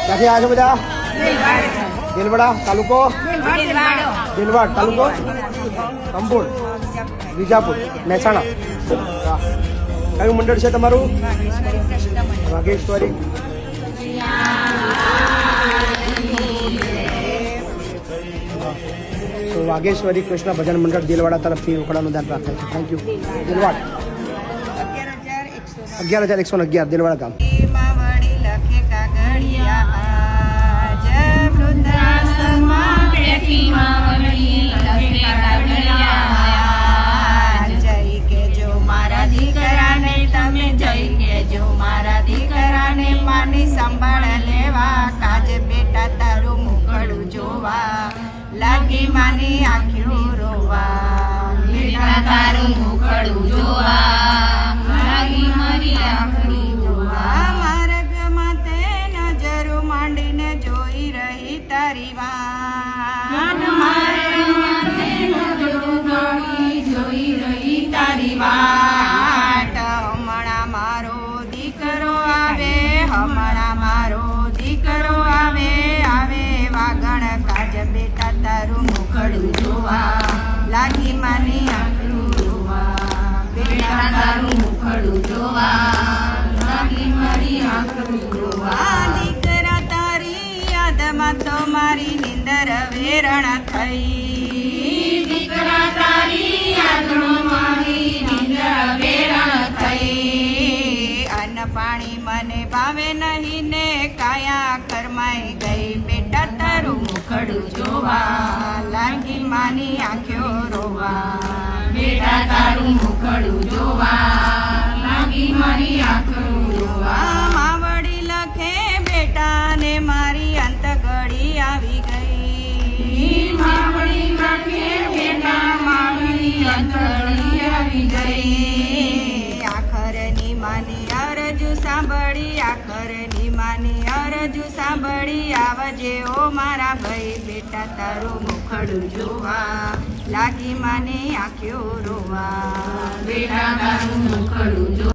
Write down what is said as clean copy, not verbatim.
ક્યાંથી આવ્યા છો બધા? દેલવાડા તાલુકો, દેલવાડ તાલુકો, કંભોળ, વિજાપુર, મહેસાણા. વાહ. કયું મંડળ છે તમારું? વાઘેશ્વરી. તો વાઘેશ્વરી કૃષ્ણ ભજન મંડળ દેલવાડા તરફથી રોકડાનું દાન પ્રાપ્ત થાય છે. Thank you. દેલવાડ 11,111 દેલવાડા ગામ. સંભાળ લેવા કાજ બેટા તારું મુખડું જોવા લાગી માની આંખો રોવા બેટા તારું મુખડું જોવા લાગી મારી આંખો રોવા માર્ગમાં તે નજરો માંડીને જોઈ રહી તારી વાત માર્ગમાં તે નજરો માંડી જોઈ રહી તારી વાત હમણાં મારો દીકરો આવે હમણાં મારો દીકરો આવે આવે વાગણ કાજ બેટા તારું મુખડું જોવા લાગી માની આંખું જોવા બેટા તારું મુખડું જોવા લાગી મારી આંખું જોવા દીકરા તારી યાદમાં તો મારી નિંદર વેરણ થઈ દીકરા તારી યાદમાં મારી નિંદર વેરણ થઈ અન્ન પાણી મને ભાવે નહીં ને કાયા કરમાઈ ગઈ બેટા તારું મુખડું જોવા લાગી માની આંખો રોવા બેટા તારું મુખડું જોવા લાગી મારી આંખો રોવા માવડી લખે બેટા ને મારી અંત ઘડી આવી ગઈ માવડી લખે બેટા મારી અંત ઘડી આવી ગઈ આખરની માની અરજુ સાંભળી આખરની માની અરજુ સાંભળી આવજે ઓ મારા ભાઈ બેટા તારું મુખડું જોવા લાગી માને આંખ્યો રોવા બેટા તારું મુખડું જોવા.